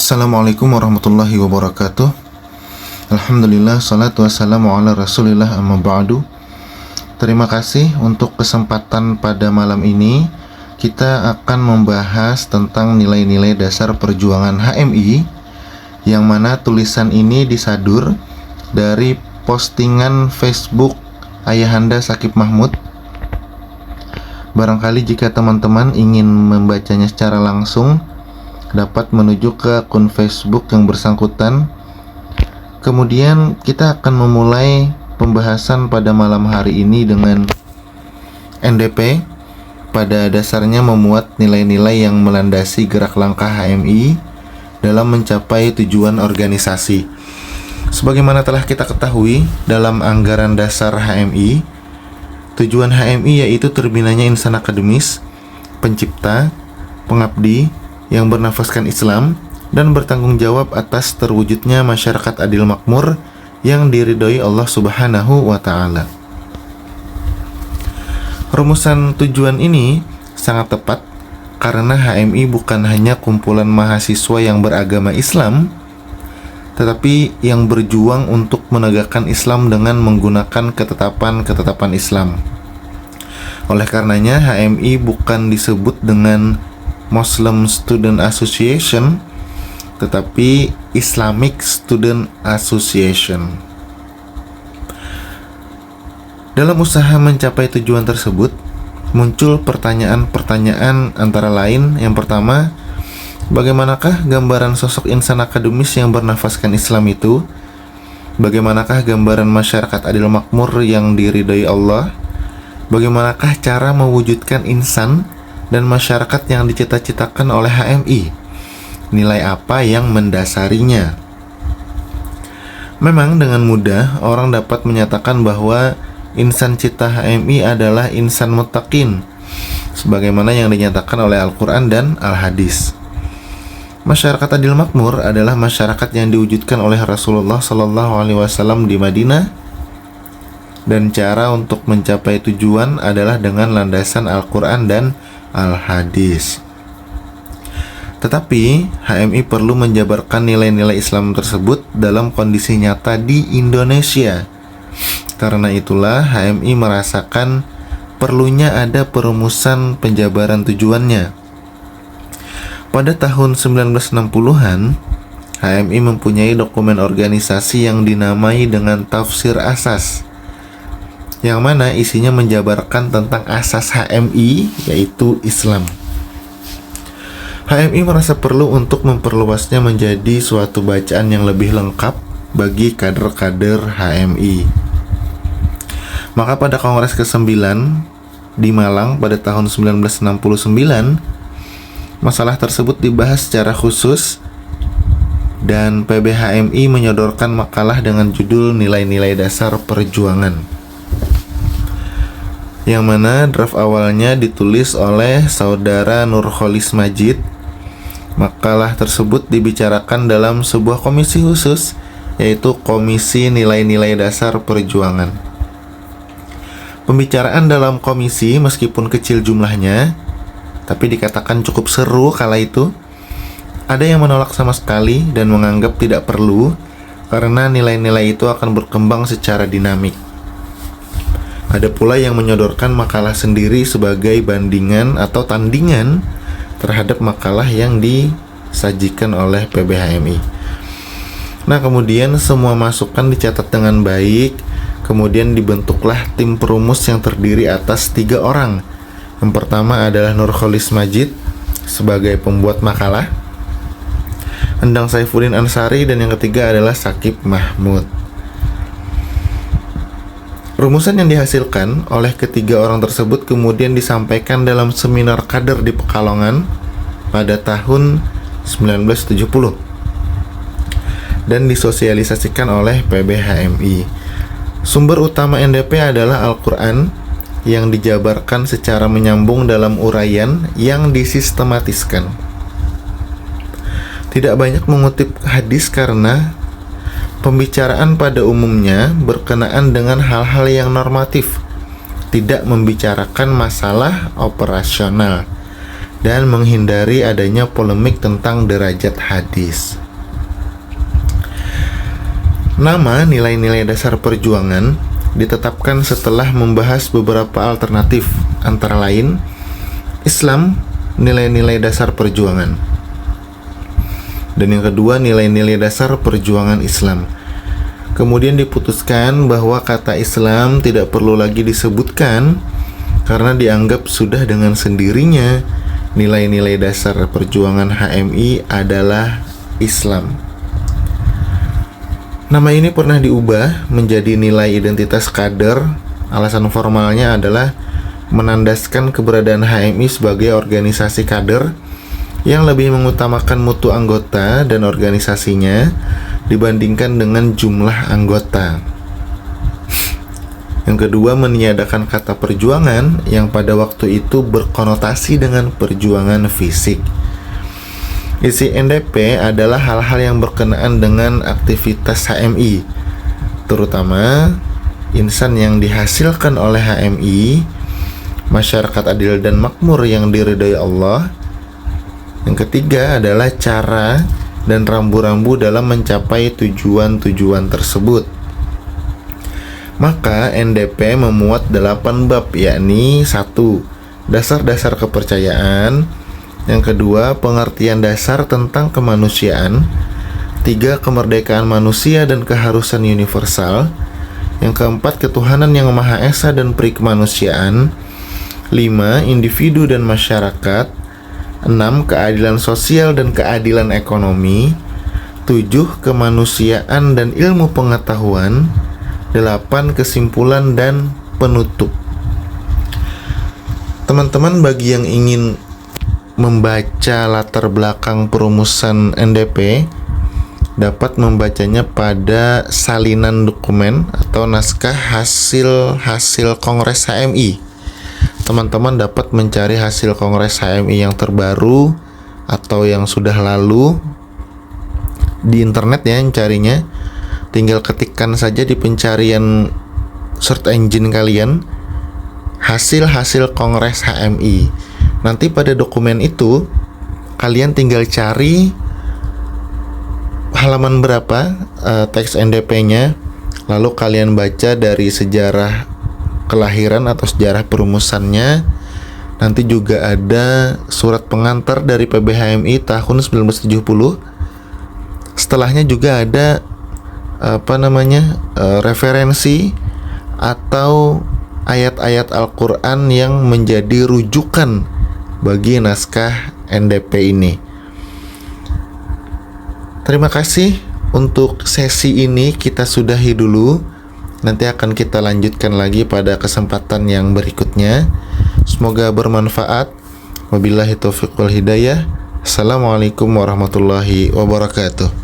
Assalamualaikum warahmatullahi wabarakatuh. Alhamdulillah, salatu wassalamu ala rasulillah, amma ba'du. Terima kasih untuk kesempatan pada malam ini. Kita akan membahas tentang nilai-nilai dasar perjuangan HMI, yang mana tulisan ini disadur dari postingan Facebook Ayahanda Shakib Mahmud. Barangkali jika teman-teman ingin membacanya secara langsung, dapat menuju ke akun Facebook yang bersangkutan. Kemudian kita akan memulai pembahasan pada malam hari ini dengan NDP. Pada dasarnya memuat nilai-nilai yang melandasi gerak langkah HMI dalam mencapai tujuan organisasi. Sebagaimana telah kita ketahui dalam anggaran dasar HMI, tujuan HMI yaitu terbinanya insan akademis, pencipta, pengabdi, yang bernafaskan Islam dan bertanggung jawab atas terwujudnya masyarakat adil makmur yang diridhoi Allah Subhanahu wa Ta'ala. Rumusan tujuan ini sangat tepat karena HMI bukan hanya kumpulan mahasiswa yang beragama Islam, tetapi yang berjuang untuk menegakkan Islam dengan menggunakan ketetapan-ketetapan Islam. Oleh karenanya HMI bukan disebut dengan Muslim Student Association, tetapi Islamic Student Association. Dalam usaha mencapai tujuan tersebut, muncul pertanyaan-pertanyaan antara lain. Yang pertama, bagaimanakah gambaran sosok insan akademis yang bernafaskan Islam itu? Bagaimanakah gambaran masyarakat adil makmur yang diridhoi Allah? Bagaimanakah cara mewujudkan insan dan masyarakat yang dicita-citakan oleh HMI? Nilai apa yang mendasarinya? Memang dengan mudah orang dapat menyatakan bahwa insan cita HMI adalah insan muttaqin, sebagaimana yang dinyatakan oleh Al-Quran dan Al-Hadis. Masyarakat adil makmur adalah masyarakat yang diwujudkan oleh Rasulullah SAW di Madinah, dan cara untuk mencapai tujuan adalah dengan landasan Al-Quran dan Al-Hadis. Tetapi HMI perlu menjabarkan nilai-nilai Islam tersebut dalam kondisi nyata di Indonesia. Karena itulah HMI merasakan perlunya ada perumusan penjabaran tujuannya. Pada tahun 1960-an, HMI mempunyai dokumen organisasi yang dinamai dengan Tafsir Asas, yang mana isinya menjabarkan tentang asas HMI, yaitu Islam. HMI merasa perlu untuk memperluasnya menjadi suatu bacaan yang lebih lengkap bagi kader-kader HMI. Maka pada Kongres ke-9 di Malang pada tahun 1969, masalah tersebut dibahas secara khusus dan PBHMI menyodorkan makalah dengan judul Nilai-nilai Dasar Perjuangan, yang mana draft awalnya ditulis oleh saudara Nurholis Majid. Makalah tersebut dibicarakan dalam sebuah komisi khusus, yaitu Komisi Nilai-nilai Dasar Perjuangan. Pembicaraan dalam komisi meskipun kecil jumlahnya, tapi dikatakan cukup seru kala itu. Ada yang menolak sama sekali dan menganggap tidak perlu, karena nilai-nilai itu akan berkembang secara dinamik. Ada pula yang menyodorkan makalah sendiri sebagai bandingan atau tandingan terhadap makalah yang disajikan oleh PBHMI. Nah, kemudian semua masukan dicatat dengan baik. Kemudian dibentuklah tim perumus yang terdiri atas 3 orang. Yang pertama adalah Nurholis Majid sebagai pembuat makalah, Endang Saifuddin Ansari, dan yang ketiga adalah Shakib Mahmud. Rumusan yang dihasilkan oleh ketiga orang tersebut kemudian disampaikan dalam seminar kader di Pekalongan pada tahun 1970 dan disosialisasikan oleh PBHMI. Sumber utama NDP adalah Al-Quran yang dijabarkan secara menyambung dalam uraian yang disistematiskan. Tidak banyak mengutip hadis karena pembicaraan pada umumnya berkenaan dengan hal-hal yang normatif, tidak membicarakan masalah operasional. dan menghindari adanya polemik tentang derajat hadis. Nama nilai-nilai dasar perjuangan ditetapkan setelah membahas beberapa alternatif, antara lain Islam, nilai-nilai dasar perjuangan, dan yang kedua nilai-nilai dasar perjuangan Islam. Kemudian diputuskan bahwa kata Islam tidak perlu lagi disebutkan karena dianggap sudah dengan sendirinya nilai-nilai dasar perjuangan HMI adalah Islam. Nama ini pernah diubah menjadi nilai identitas kader. Alasan formalnya adalah menandaskan keberadaan HMI sebagai organisasi kader yang lebih mengutamakan mutu anggota dan organisasinya dibandingkan dengan jumlah anggota. Yang kedua, meniadakan kata perjuangan yang pada waktu itu berkonotasi dengan perjuangan fisik. Isi NDP adalah hal-hal yang berkenaan dengan aktivitas HMI, terutama insan yang dihasilkan oleh HMI, masyarakat adil dan makmur yang diridhai Allah. Yang ketiga adalah cara dan rambu-rambu dalam mencapai tujuan-tujuan tersebut. Maka NDP memuat 8 bab, yakni 1. Dasar-dasar kepercayaan. Yang kedua, pengertian dasar tentang kemanusiaan. 3. Kemerdekaan manusia dan keharusan universal. Yang keempat, ketuhanan yang Maha Esa dan perikemanusiaan. 5. Individu dan masyarakat. 6. Keadilan sosial dan keadilan ekonomi. 7. Kemanusiaan dan ilmu pengetahuan. 8. Kesimpulan dan penutup. Teman-teman, bagi yang ingin membaca latar belakang perumusan NDP, dapat membacanya pada salinan dokumen atau naskah hasil Kongres HMI. Teman-teman dapat mencari hasil Kongres HMI yang terbaru atau yang sudah lalu di internet ya, carinya. Tinggal ketikkan saja di pencarian search engine kalian hasil Kongres HMI. Nanti pada dokumen itu kalian tinggal cari halaman berapa teks NDP-nya, lalu kalian baca dari sejarah kelahiran atau sejarah perumusannya. Nanti juga ada surat pengantar dari PBHMI tahun 1970. Setelahnya juga ada referensi atau ayat-ayat Al-Quran yang menjadi rujukan bagi naskah NDP ini. Terima kasih. Untuk sesi ini kita sudahi dulu. Nanti akan kita lanjutkan lagi pada kesempatan yang berikutnya. Semoga bermanfaat. Wabillahi taufiq wal hidayah. Assalamualaikum warahmatullahi wabarakatuh.